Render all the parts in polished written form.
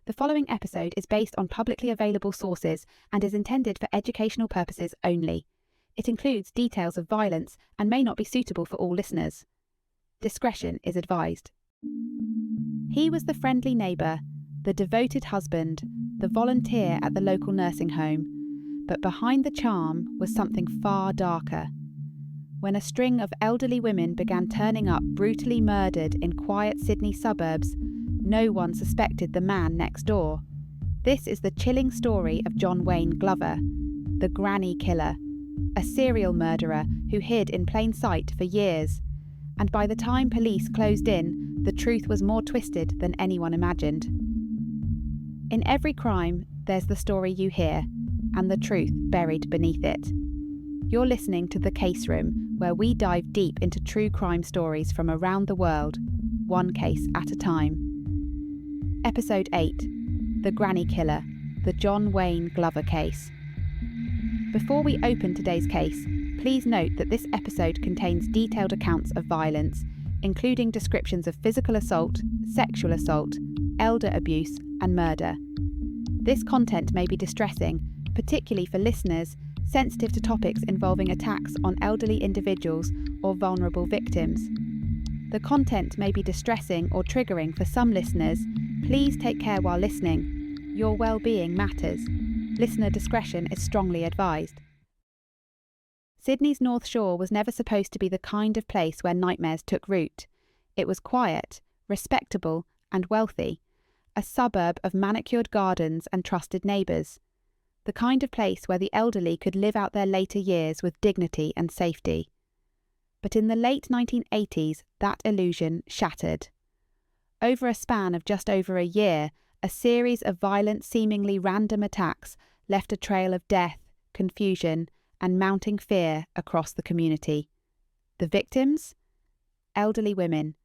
The following episode is based on publicly available sources and is intended for educational purposes only. It includes details of violence and may not be suitable for all listeners. Discretion is advised. He was the friendly neighbour, the devoted husband, the volunteer at the local nursing home. But behind the charm was something far darker. When a string of elderly women began turning up brutally murdered in quiet Sydney suburbs, no one suspected the man next door. This is the chilling story of John Wayne Glover, the Granny Killer, a serial murderer who hid in plain sight for years. And by the time police closed in, the truth was more twisted than anyone imagined. In every crime, there's the story you hear, and the truth buried beneath it. You're listening to The Case Room, where we dive deep into true crime stories from around the world, one case at a time. Episode 8, The Granny Killer, the John Wayne Glover Case. Before we open today's case, please note that this episode contains detailed accounts of violence, including descriptions of physical assault, sexual assault, elder abuse, and murder. This content may be distressing, particularly for listeners sensitive to topics involving attacks on elderly individuals or vulnerable victims. The content may be distressing or triggering for some listeners. Please take care while listening. Your well-being matters. Listener discretion is strongly advised. Sydney's North Shore was never supposed to be the kind of place where nightmares took root. It was quiet, respectable, and wealthy, a suburb of manicured gardens and trusted neighbours. The kind of place where the elderly could live out their later years with dignity and safety. But in the late 1980s, that illusion shattered. Over a span of just over a year, a series of violent, seemingly random attacks left a trail of death, confusion, and mounting fear across the community. The victims? Elderly women,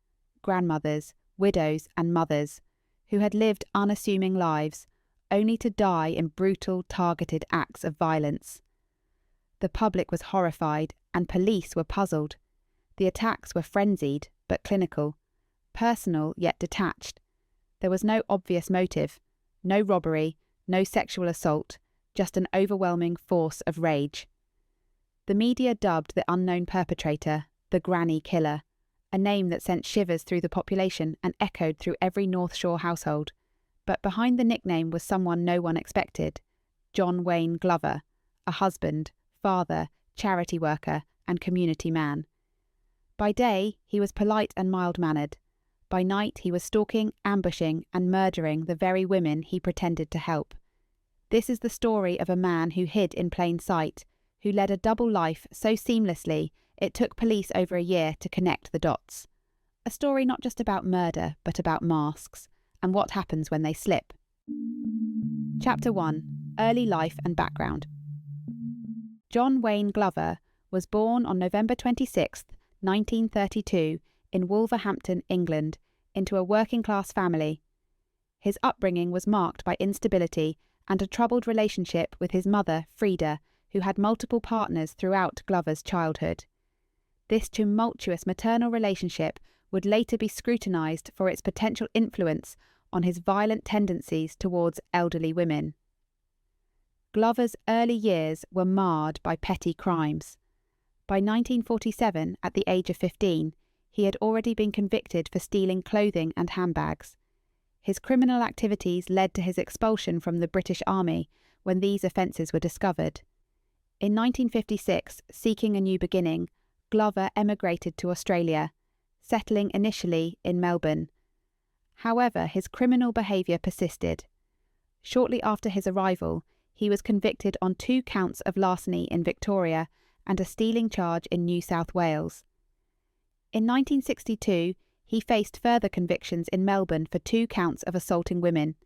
grandmothers, widows, and mothers, who had lived unassuming lives, only to die in brutal, targeted acts of violence. The public was horrified, and police were puzzled. The attacks were frenzied, but clinical. Personal yet detached. There was no obvious motive, no robbery, no sexual assault, just an overwhelming force of rage. The media dubbed the unknown perpetrator the Granny Killer, a name that sent shivers through the population and echoed through every North Shore household. But behind the nickname was someone no one expected: John Wayne Glover, a husband, father, charity worker, and community man. By day, he was polite and mild-mannered. By night, he was stalking, ambushing, and murdering the very women he pretended to help. This is the story of a man who hid in plain sight, who led a double life so seamlessly it took police over a year to connect the dots. A story not just about murder, but about masks, and what happens when they slip. Chapter 1. Early Life and Background. John Wayne Glover was born on November 26, 1932, in Wolverhampton, England, into a working-class family. His upbringing was marked by instability and a troubled relationship with his mother, Frida, who had multiple partners throughout Glover's childhood. This tumultuous maternal relationship would later be scrutinised for its potential influence on his violent tendencies towards elderly women. Glover's early years were marred by petty crimes. By 1947, at the age of 15, he had already been convicted for stealing clothing and handbags. His criminal activities led to his expulsion from the British Army when these offences were discovered. In 1956, seeking a new beginning, Glover emigrated to Australia, settling initially in Melbourne. However, his criminal behaviour persisted. Shortly after his arrival, he was convicted on 2 counts of larceny in Victoria and a stealing charge in New South Wales. In 1962, he faced further convictions in Melbourne for 2 counts of assaulting women,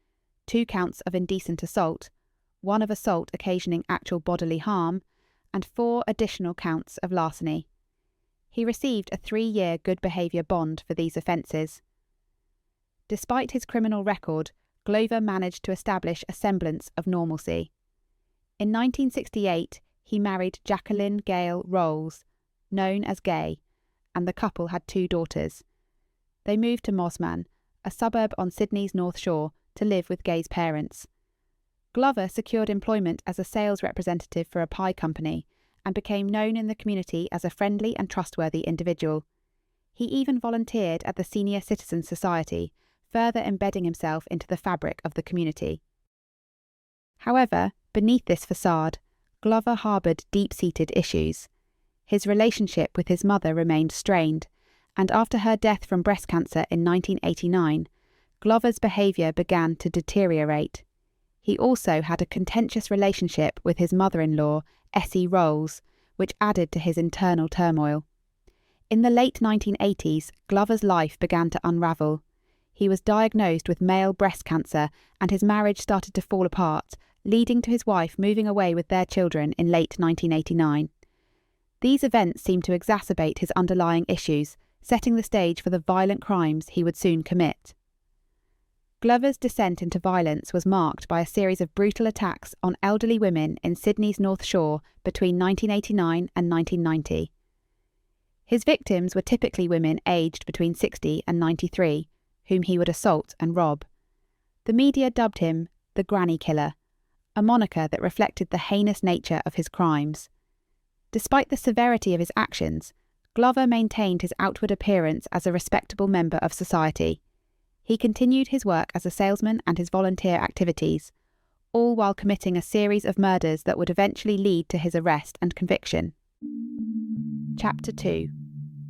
2 counts of indecent assault, 1 of assault occasioning actual bodily harm, and 4 additional counts of larceny. He received a 3-year good behaviour bond for these offences. Despite his criminal record, Glover managed to establish a semblance of normalcy. In 1968, he married Jacqueline Gale Rolls, known as Gay, and the couple had 2 daughters. They moved to Mosman, a suburb on Sydney's North Shore, to live with Gay's parents. Glover secured employment as a sales representative for a pie company and became known in the community as a friendly and trustworthy individual. He even volunteered at the Senior Citizens Society, further embedding himself into the fabric of the community. However, beneath this facade, Glover harboured deep-seated issues. His relationship with his mother remained strained, and after her death from breast cancer in 1989, Glover's behaviour began to deteriorate. He also had a contentious relationship with his mother-in-law, Essie Rolls, which added to his internal turmoil. In the late 1980s, Glover's life began to unravel. He was diagnosed with male breast cancer and his marriage started to fall apart, leading to his wife moving away with their children in late 1989. These events seemed to exacerbate his underlying issues, setting the stage for the violent crimes he would soon commit. Glover's descent into violence was marked by a series of brutal attacks on elderly women in Sydney's North Shore between 1989 and 1990. His victims were typically women aged between 60 and 93, whom he would assault and rob. The media dubbed him the Granny Killer, a moniker that reflected the heinous nature of his crimes. Despite the severity of his actions, Glover maintained his outward appearance as a respectable member of society. He continued his work as a salesman and his volunteer activities, all while committing a series of murders that would eventually lead to his arrest and conviction. Chapter 2.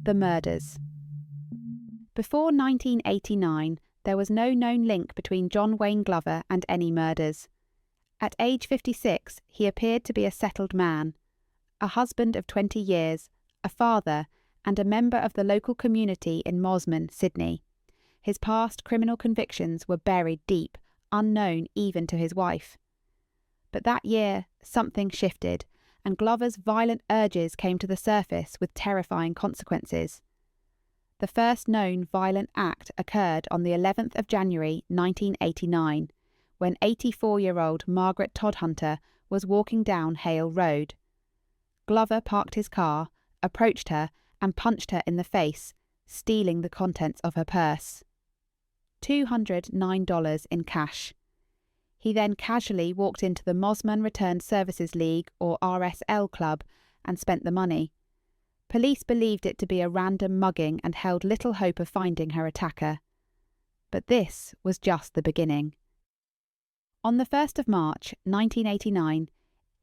The Murders. Before 1989, there was no known link between John Wayne Glover and any murders. At age 56, he appeared to be a settled man, a husband of 20 years, a father, and a member of the local community in Mosman, Sydney. His past criminal convictions were buried deep, unknown even to his wife. But that year, something shifted, and Glover's violent urges came to the surface with terrifying consequences. The first known violent act occurred on the 11th of January 1989, when 84-year-old Margaret Todhunter was walking down Hale Road. Glover parked his car, approached her, and punched her in the face, stealing the contents of her purse. $209 in cash. He then casually walked into the Mosman Returned Services League, or RSL club, and spent the money. Police believed it to be a random mugging and held little hope of finding her attacker. But this was just the beginning. On the 1st of March 1989,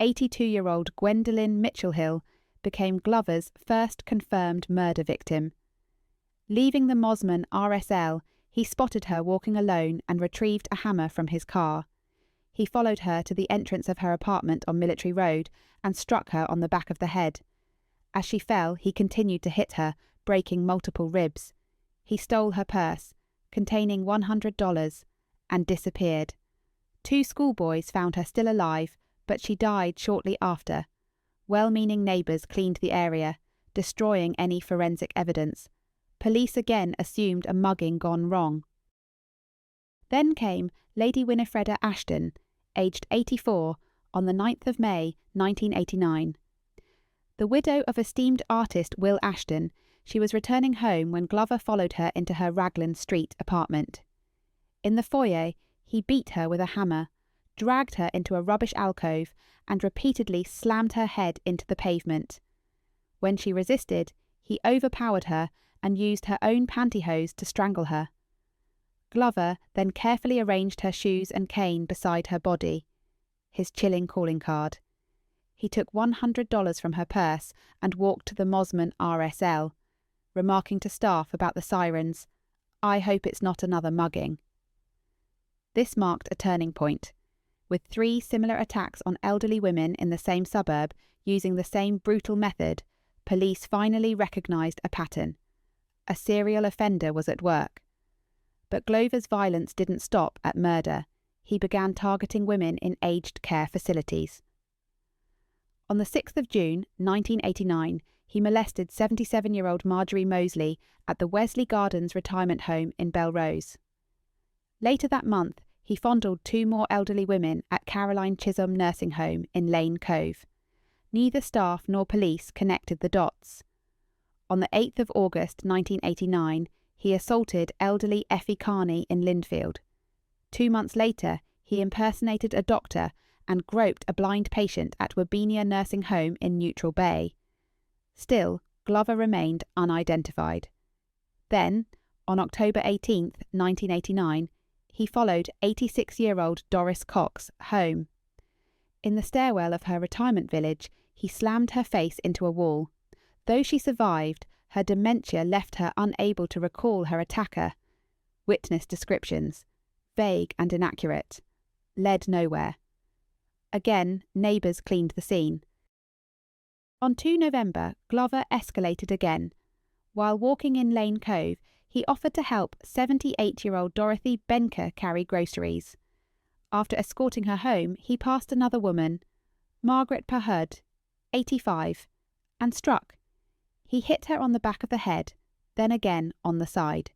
82-year-old Gwendolyn Mitchell-Hill became Glover's first confirmed murder victim. Leaving the Mosman RSL, he spotted her walking alone and retrieved a hammer from his car. He followed her to the entrance of her apartment on Military Road and struck her on the back of the head. As she fell, he continued to hit her, breaking multiple ribs. He stole her purse, containing $100, and disappeared. 2 schoolboys found her still alive, but she died shortly after. Well-meaning neighbours cleaned the area, destroying any forensic evidence. Police again assumed a mugging gone wrong. Then came Lady Winifreda Ashton, aged 84, on the 9th of May 1989. The widow of esteemed artist Will Ashton, she was returning home when Glover followed her into her Raglan Street apartment. In the foyer, he beat her with a hammer, dragged her into a rubbish alcove, and repeatedly slammed her head into the pavement. When she resisted, he overpowered her and used her own pantyhose to strangle her. Glover then carefully arranged her shoes and cane beside her body, his chilling calling card. He took $100 from her purse and walked to the Mosman RSL, remarking to staff about the sirens, "I hope it's not another mugging." This marked a turning point. With 3 similar attacks on elderly women in the same suburb using the same brutal method, police finally recognised a pattern. A serial offender was at work. But Glover's violence didn't stop at murder. He began targeting women in aged care facilities. On the 6th of June 1989, he molested 77-year-old Marjorie Mosley at the Wesley Gardens retirement home in Belrose. Later that month, he fondled 2 more elderly women at Caroline Chisholm Nursing Home in Lane Cove. Neither staff nor police connected the dots. On the 8th of August 1989, he assaulted elderly Effie Carney in Lindfield. 2 months later, he impersonated a doctor and groped a blind patient at Wabinia Nursing Home in Neutral Bay. Still, Glover remained unidentified. Then, on October 18, 1989, he followed 86-year-old Doris Cox home. In the stairwell of her retirement village, he slammed her face into a wall. Though she survived, her dementia left her unable to recall her attacker. Witness descriptions, vague and inaccurate, led nowhere. Again, neighbours cleaned the scene. On 2 November, Glover escalated again. While walking in Lane Cove, he offered to help 78-year-old Dorothy Benker carry groceries. After escorting her home, he passed another woman, Margaret Pahud, 85, and struck. He hit her on the back of the head, then again on the side.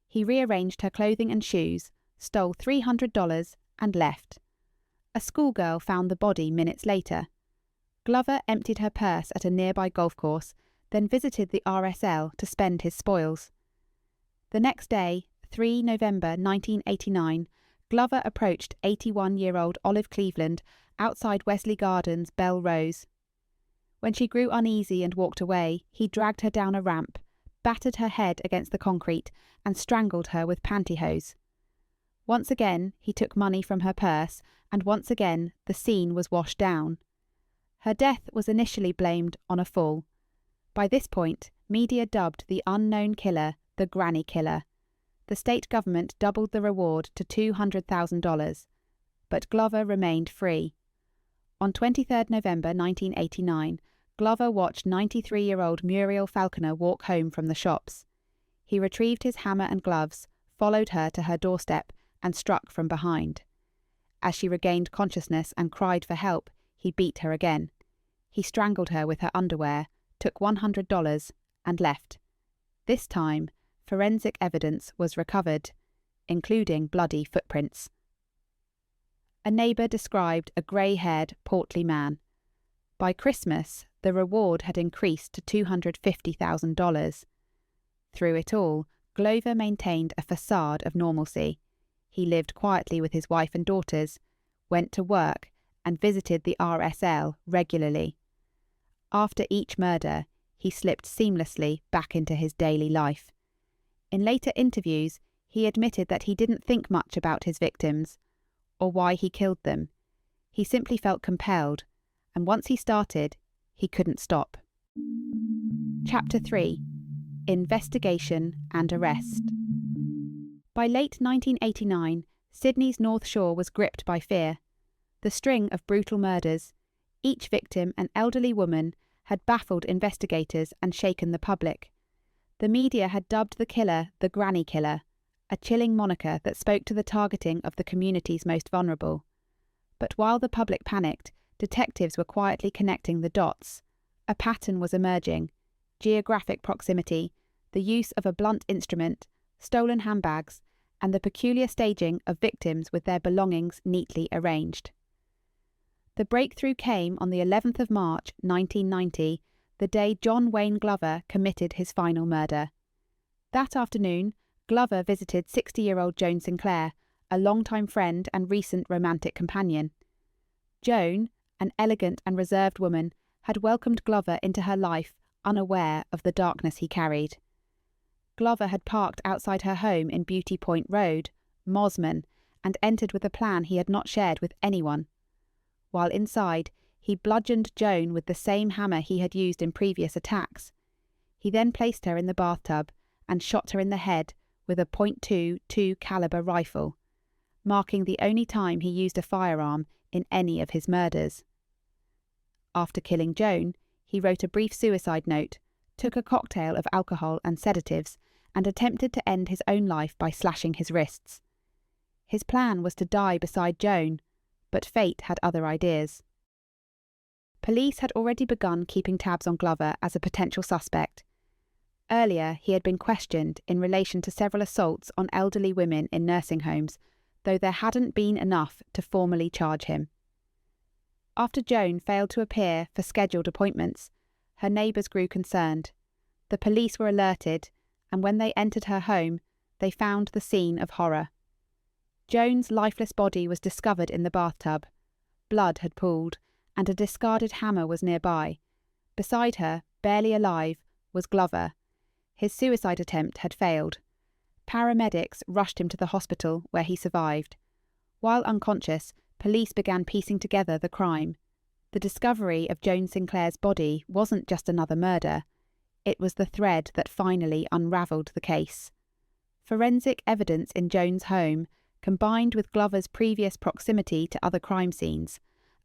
He rearranged her clothing and shoes, stole $300 and left. A schoolgirl found the body minutes later. Glover emptied her purse at a nearby golf course, then visited the RSL to spend his spoils. The next day, 3 November 1989, Glover approached 81-year-old Olive Cleveland outside Wesley Gardens, Belle Rose. When she grew uneasy and walked away, he dragged her down a ramp, battered her head against the concrete, and strangled her with pantyhose. Once again, he took money from her purse, and once again the scene was washed down. Her death was initially blamed on a fall. By this point, media dubbed the unknown killer the Granny Killer. The state government doubled the reward to $200,000, but Glover remained free. On 23 November 1989, Glover watched 93-year-old Muriel Falconer walk home from the shops. He retrieved his hammer and gloves, followed her to her doorstep, and struck from behind. As she regained consciousness and cried for help, he beat her again. He strangled her with her underwear, took $100, and left. This time, forensic evidence was recovered, including bloody footprints. A neighbour described a grey-haired, portly man. By Christmas, the reward had increased to $250,000. Through it all, Glover maintained a facade of normalcy. He lived quietly with his wife and daughters, went to work, and visited the RSL regularly. After each murder, he slipped seamlessly back into his daily life. In later interviews, he admitted that he didn't think much about his victims, or why he killed them. He simply felt compelled, and once he started, he couldn't stop. Chapter 3: Investigation and Arrest. By late 1989, Sydney's North Shore was gripped by fear. The string of brutal murders, each victim an elderly woman, had baffled investigators and shaken the public. The media had dubbed the killer the Granny Killer, a chilling moniker that spoke to the targeting of the community's most vulnerable. But while the public panicked, detectives were quietly connecting the dots. A pattern was emerging: geographic proximity, the use of a blunt instrument, stolen handbags, and the peculiar staging of victims with their belongings neatly arranged. The breakthrough came on the 11th of March, 1990, the day John Wayne Glover committed his final murder. That afternoon, Glover visited 60-year-old Joan Sinclair, a longtime friend and recent romantic companion. Joan, an elegant and reserved woman, had welcomed Glover into her life, unaware of the darkness he carried. Glover had parked outside her home in Beauty Point Road, Mosman, and entered with a plan he had not shared with anyone. While inside, he bludgeoned Joan with the same hammer he had used in previous attacks. He then placed her in the bathtub and shot her in the head with a .22 caliber rifle, marking the only time he used a firearm in any of his murders. After killing Joan, he wrote a brief suicide note, took a cocktail of alcohol and sedatives, and attempted to end his own life by slashing his wrists. His plan was to die beside Joan, but fate had other ideas. Police had already begun keeping tabs on Glover as a potential suspect. Earlier, he had been questioned in relation to several assaults on elderly women in nursing homes, though there hadn't been enough to formally charge him. After Joan failed to appear for scheduled appointments, her neighbours grew concerned. The police were alerted, and when they entered her home, they found the scene of horror. Joan's lifeless body was discovered in the bathtub. Blood had pooled, and a discarded hammer was nearby. Beside her, barely alive, was Glover. His suicide attempt had failed. Paramedics rushed him to the hospital, where he survived. While unconscious, police began piecing together the crime. The discovery of Joan Sinclair's body wasn't just another murder. It was the thread that finally unravelled the case. Forensic evidence in Joan's home, combined with Glover's previous proximity to other crime scenes,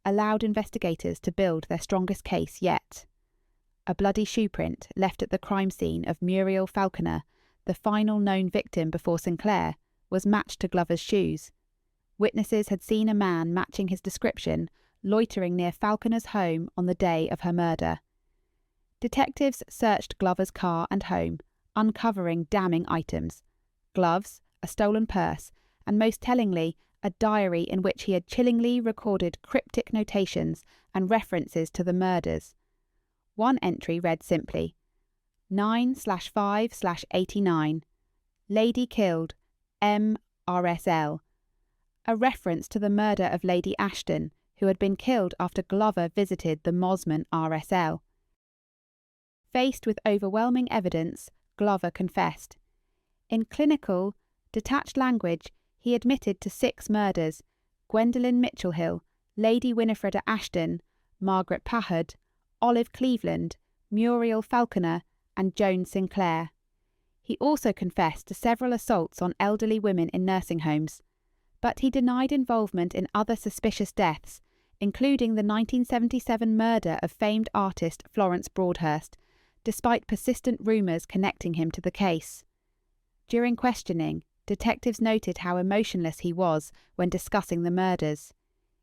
allowed investigators to build their strongest case yet. A bloody shoe print left at the crime scene of Muriel Falconer, the final known victim before Sinclair, was matched to Glover's shoes. Witnesses had seen a man matching his description loitering near Falconer's home on the day of her murder. Detectives searched Glover's car and home, uncovering damning items: gloves, a stolen purse, and most tellingly, a diary in which he had chillingly recorded cryptic notations and references to the murders. One entry read simply, 9/5/89, Lady killed, M.R.S.L., a reference to the murder of Lady Ashton, who had been killed after Glover visited the Mosman RSL. Faced with overwhelming evidence, Glover confessed. In clinical, detached language, he admitted to 6 murders: Gwendolyn Mitchell-Hill, Lady Winifreda Ashton, Margaret Pahud, Olive Cleveland, Muriel Falconer, and Joan Sinclair. He also confessed to several assaults on elderly women in nursing homes, but he denied involvement in other suspicious deaths, including the 1977 murder of famed artist Florence Broadhurst, despite persistent rumours connecting him to the case. During questioning, detectives noted how emotionless he was when discussing the murders.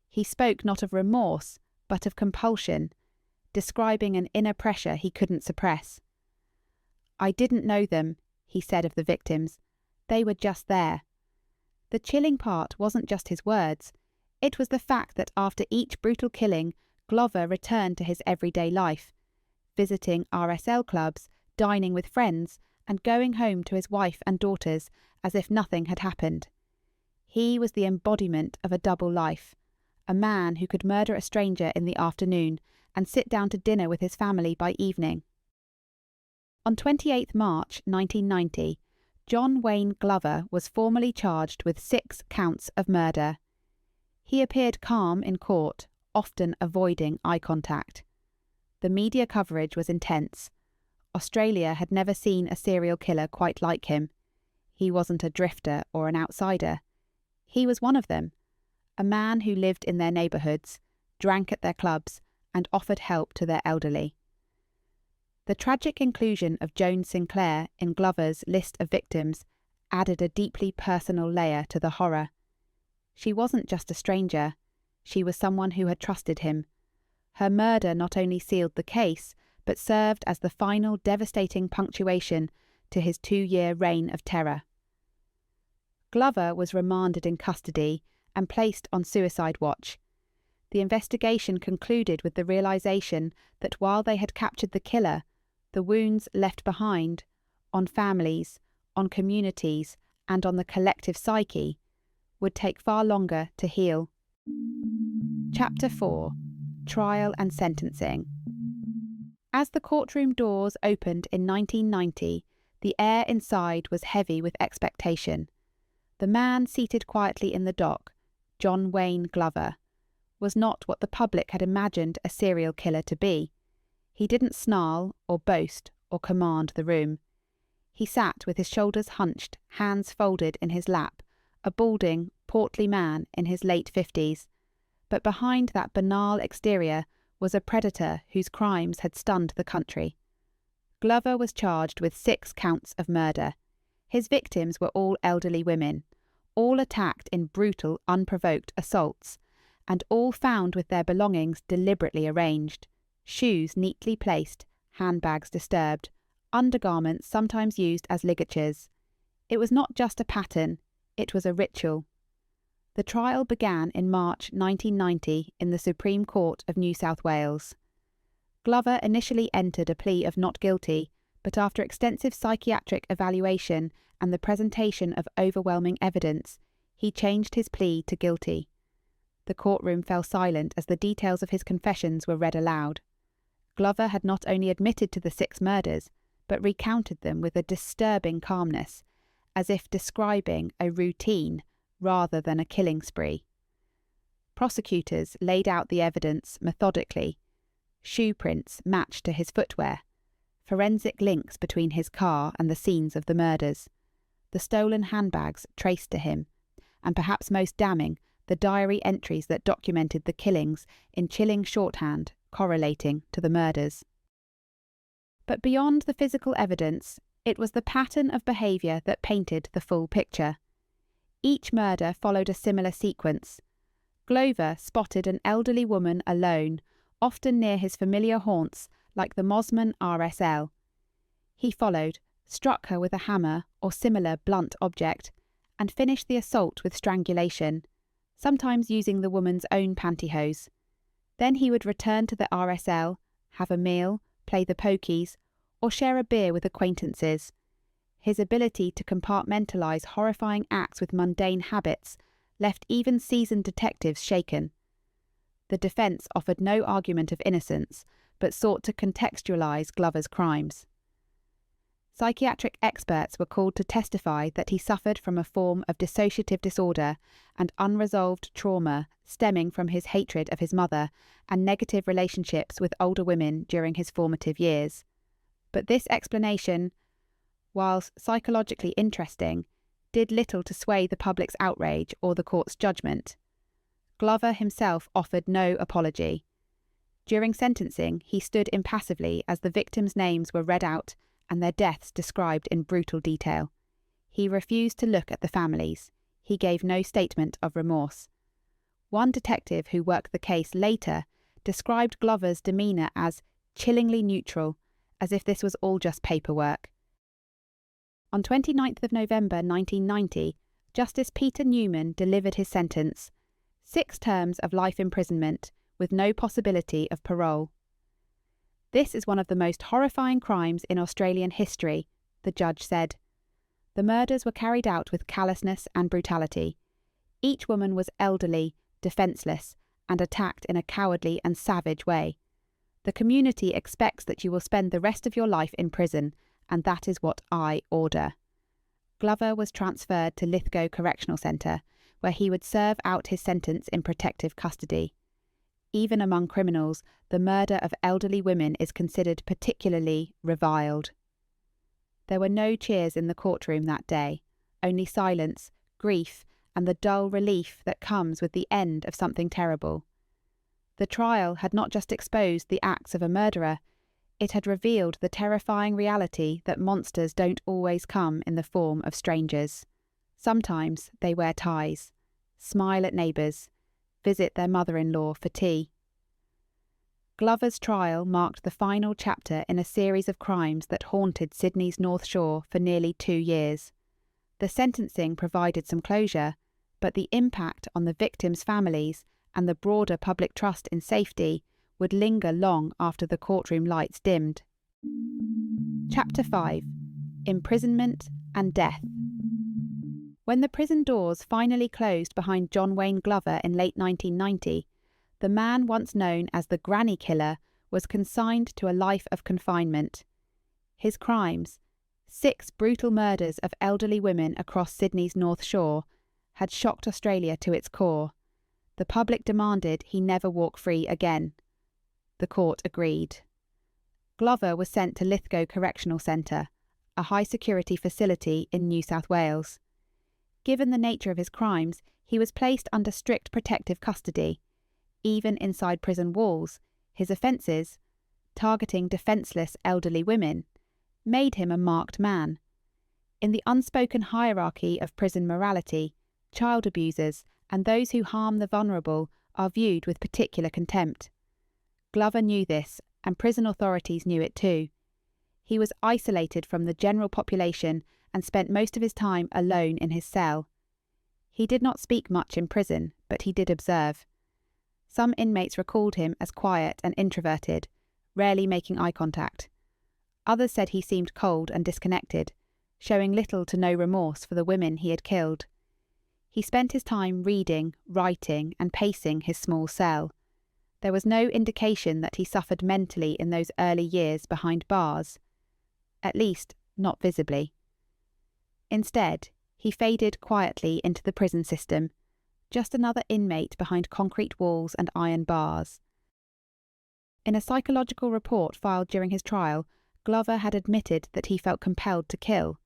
He spoke not of remorse, but of compulsion, describing an inner pressure he couldn't suppress. "I didn't know them," he said of the victims. "They were just there." The chilling part wasn't just his words. It was the fact that after each brutal killing, Glover returned to his everyday life, visiting RSL clubs, dining with friends, and going home to his wife and daughters as if nothing had happened. He was the embodiment of a double life, a man who could murder a stranger in the afternoon and sit down to dinner with his family by evening. On 28 March 1990, John Wayne Glover was formally charged with 6 counts of murder. He appeared calm in court, often avoiding eye contact. The media coverage was intense. Australia had never seen a serial killer quite like him. He wasn't a drifter or an outsider. He was one of them, a man who lived in their neighbourhoods, drank at their clubs, and offered help to their elderly. The tragic inclusion of Joan Sinclair in Glover's list of victims added a deeply personal layer to the horror. She wasn't just a stranger, she was someone who had trusted him. Her murder not only sealed the case, but served as the final devastating punctuation to his 2-year reign of terror. Glover was remanded in custody and placed on suicide watch. The investigation concluded with the realization that while they had captured the killer, the wounds left behind, on families, on communities, and on the collective psyche, would take far longer to heal. Chapter 4: Trial and Sentencing. As the courtroom doors opened in 1990, the air inside was heavy with expectation. The man seated quietly in the dock, John Wayne Glover, was not what the public had imagined a serial killer to be. He didn't snarl or boast or command the room. He sat with his shoulders hunched, hands folded in his lap, a balding, portly man in his late 50s. But behind that banal exterior was a predator whose crimes had stunned the country. Glover was charged with 6 counts of murder. His victims were all elderly women, all attacked in brutal, unprovoked assaults, and all found with their belongings deliberately arranged: shoes neatly placed, handbags disturbed, undergarments sometimes used as ligatures. It was not just a pattern, it was a ritual. The trial began in March 1990 in the Supreme Court of New South Wales. Glover initially entered a plea of not guilty, but after extensive psychiatric evaluation and the presentation of overwhelming evidence, he changed his plea to guilty. The courtroom fell silent as the details of his confessions were read aloud. Glover had not only admitted to the 6 murders, but recounted them with a disturbing calmness, as if describing a routine rather than a killing spree. Prosecutors laid out the evidence methodically. Shoe prints matched to his footwear, forensic links between his car and the scenes of the murders, the stolen handbags traced to him, and perhaps most damning, the diary entries that documented the killings in chilling shorthand correlating to the murders. But beyond the physical evidence, it was the pattern of behaviour that painted the full picture. Each murder followed a similar sequence. Glover spotted an elderly woman alone, often near his familiar haunts like the Mosman RSL. He followed, struck her with a hammer or similar blunt object, and finished the assault with strangulation, sometimes using the woman's own pantyhose. Then he would return to the RSL, have a meal, play the pokies, or share a beer with acquaintances. His ability to compartmentalise horrifying acts with mundane habits left even seasoned detectives shaken. The defence offered no argument of innocence, but sought to contextualise Glover's crimes. Psychiatric experts were called to testify that he suffered from a form of dissociative disorder and unresolved trauma stemming from his hatred of his mother and negative relationships with older women during his formative years. But this explanation, whilst psychologically interesting, did little to sway the public's outrage or the court's judgment. Glover himself offered no apology. During sentencing, he stood impassively as the victims' names were read out and their deaths described in brutal detail. He refused to look at the families. He gave no statement of remorse. One detective who worked the case later described Glover's demeanour as chillingly neutral, as if this was all just paperwork. On 29th of November 1990, Justice Peter Newman delivered his sentence, 6 terms of life imprisonment with no possibility of parole. "This is one of the most horrifying crimes in Australian history," the judge said. The murders were carried out with callousness and brutality. Each woman was elderly, defenceless, and attacked in a cowardly and savage way. The community expects that you will spend the rest of your life in prison, and that is what I order. Glover was transferred to Lithgow Correctional Centre, where he would serve out his sentence in protective custody. Even among criminals, the murder of elderly women is considered particularly reviled. There were no cheers in the courtroom that day, only silence, grief, and the dull relief that comes with the end of something terrible. The trial had not just exposed the acts of a murderer, it had revealed the terrifying reality that monsters don't always come in the form of strangers. Sometimes they wear ties, smile at neighbours, visit their mother-in-law for tea. Glover's trial marked the final chapter in a series of crimes that haunted Sydney's North Shore for nearly 2 years. The sentencing provided some closure, but the impact on the victims' families and the broader public trust in safety would linger long after the courtroom lights dimmed. Chapter 5: Imprisonment and Death. When the prison doors finally closed behind John Wayne Glover in late 1990, the man once known as the Granny Killer was consigned to a life of confinement. His crimes, 6 brutal murders of elderly women across Sydney's North Shore, had shocked Australia to its core. The public demanded he never walk free again. The court agreed. Glover was sent to Lithgow Correctional Centre, a high-security facility in New South Wales. Given the nature of his crimes, he was placed under strict protective custody. Even inside prison walls, his offences, targeting defenceless elderly women, made him a marked man. In the unspoken hierarchy of prison morality, child abusers and those who harm the vulnerable are viewed with particular contempt. Glover knew this, and prison authorities knew it too. He was isolated from the general population and spent most of his time alone in his cell. He did not speak much in prison, but he did observe. Some inmates recalled him as quiet and introverted, rarely making eye contact. Others said he seemed cold and disconnected, showing little to no remorse for the women he had killed. He spent his time reading, writing, and pacing his small cell. There was no indication that he suffered mentally in those early years behind bars. At least, not visibly. Instead, he faded quietly into the prison system, just another inmate behind concrete walls and iron bars. In a psychological report filed during his trial, Glover had admitted that he felt compelled to kill.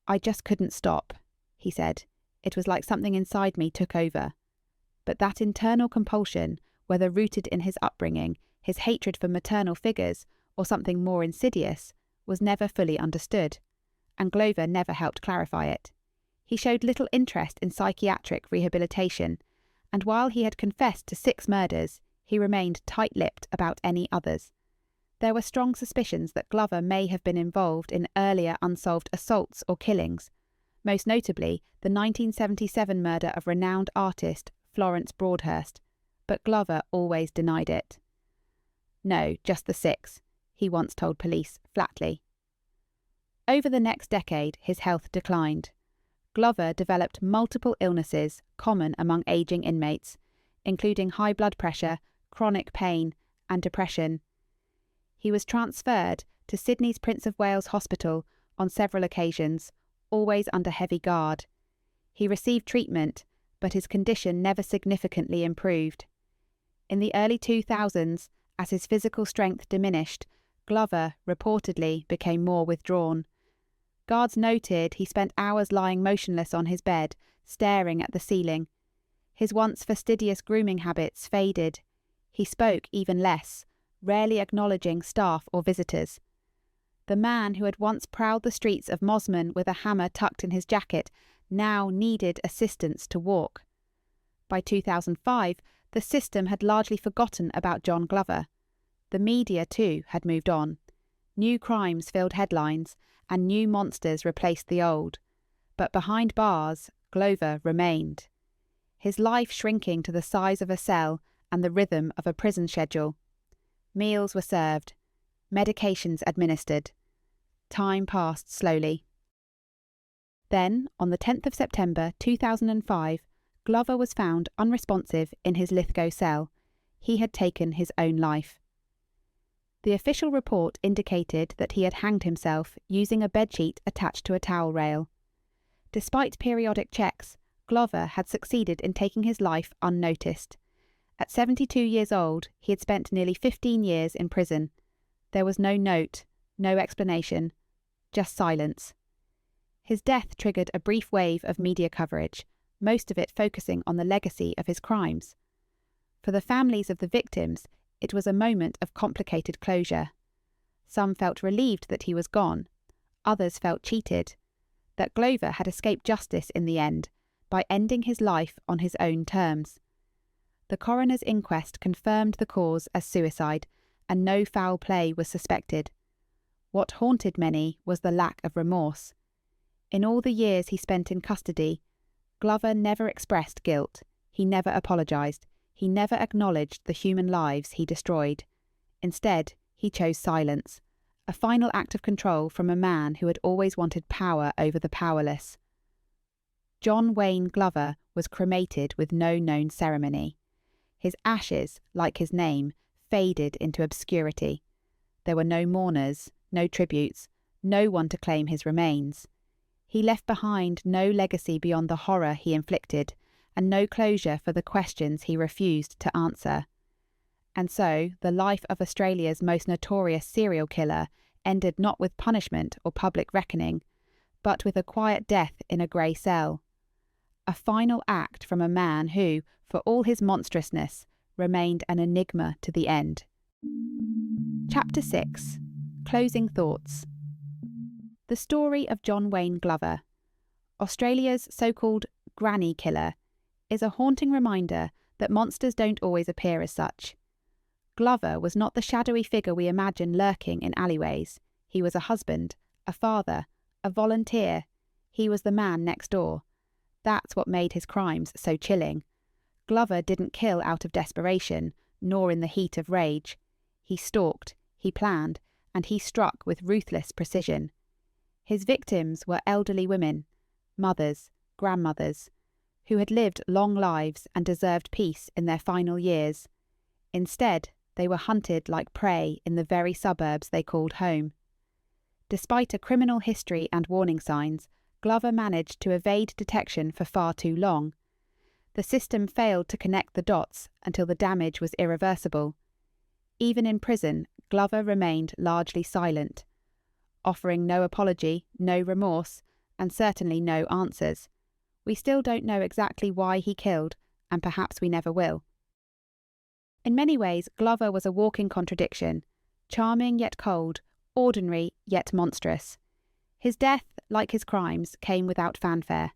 "I just couldn't stop," he said. "It was like something inside me took over." But that internal compulsion, whether rooted in his upbringing, his hatred for maternal figures, or something more insidious, was never fully understood, and Glover never helped clarify it. He showed little interest in psychiatric rehabilitation, and while he had confessed to 6 murders, he remained tight-lipped about any others. There were strong suspicions that Glover may have been involved in earlier unsolved assaults or killings, most notably the 1977 murder of renowned artist Florence Broadhurst, but Glover always denied it. "No, just the 6, he once told police flatly. Over the next decade, his health declined. Glover developed multiple illnesses common among ageing inmates, including high blood pressure, chronic pain, and depression. He was transferred to Sydney's Prince of Wales Hospital on several occasions, always under heavy guard. He received treatment, but his condition never significantly improved. In the early 2000s, as his physical strength diminished, Glover reportedly became more withdrawn. Guards noted he spent hours lying motionless on his bed, staring at the ceiling. His once fastidious grooming habits faded. He spoke even less, rarely acknowledging staff or visitors. The man who had once prowled the streets of Mosman with a hammer tucked in his jacket now needed assistance to walk. By 2005, the system had largely forgotten about John Glover. The media, too, had moved on. New crimes filled headlines, and new monsters replaced the old. But behind bars, Glover remained. His life shrinking to the size of a cell and the rhythm of a prison schedule. Meals were served, medications administered. Time passed slowly. Then, on the 10th of September 2005, Glover was found unresponsive in his Lithgow cell. He had taken his own life. The official report indicated that he had hanged himself using a bedsheet attached to a towel rail. Despite periodic checks, Glover had succeeded in taking his life unnoticed. At 72 years old, he had spent nearly 15 years in prison. There was no note, no explanation, just silence. His death triggered a brief wave of media coverage, most of it focusing on the legacy of his crimes. For the families of the victims, it was a moment of complicated closure. Some felt relieved that he was gone. Others felt cheated, that Glover had escaped justice in the end by ending his life on his own terms. The coroner's inquest confirmed the cause as suicide, and no foul play was suspected. What haunted many was the lack of remorse. In all the years he spent in custody, Glover never expressed guilt. He never apologised. He never acknowledged the human lives he destroyed. Instead, he chose silence, a final act of control from a man who had always wanted power over the powerless. John Wayne Glover was cremated with no known ceremony. His ashes, like his name, faded into obscurity. There were no mourners, no tributes, no one to claim his remains. He left behind no legacy beyond the horror he inflicted, and no closure for the questions he refused to answer. And so, the life of Australia's most notorious serial killer ended not with punishment or public reckoning, but with a quiet death in a grey cell. A final act from a man who, for all his monstrousness, remained an enigma to the end. Chapter 6. Closing Thoughts. The story of John Wayne Glover, Australia's so-called granny killer, is a haunting reminder that monsters don't always appear as such. Glover was not the shadowy figure we imagine lurking in alleyways. He was a husband, a father, a volunteer. He was the man next door. That's what made his crimes so chilling. Glover didn't kill out of desperation, nor in the heat of rage. He stalked, he planned, and he struck with ruthless precision. His victims were elderly women, mothers, grandmothers, who had lived long lives and deserved peace in their final years. Instead, they were hunted like prey in the very suburbs they called home. Despite a criminal history and warning signs, Glover managed to evade detection for far too long. The system failed to connect the dots until the damage was irreversible. Even in prison, Glover remained largely silent, offering no apology, no remorse, and certainly no answers. We still don't know exactly why he killed, and perhaps we never will. In many ways, Glover was a walking contradiction, charming yet cold, ordinary yet monstrous. His death, like his crimes, came without fanfare.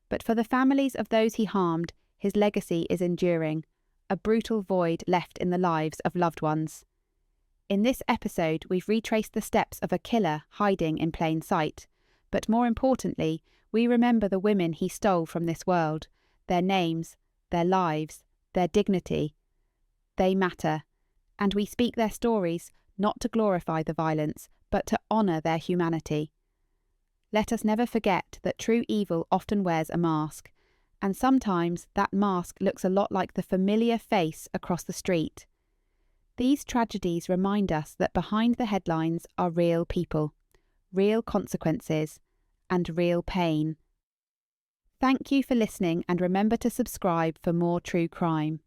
But for the families of those he harmed, his legacy is enduring, a brutal void left in the lives of loved ones. In this episode, we've retraced the steps of a killer hiding in plain sight. But more importantly, we remember the women he stole from this world, their names, their lives, their dignity. They matter, and we speak their stories not to glorify the violence, but to honour their humanity. Let us never forget that true evil often wears a mask, and sometimes that mask looks a lot like the familiar face across the street. These tragedies remind us that behind the headlines are real people, real consequences, and real pain. Thank you for listening, and remember to subscribe for more true crime.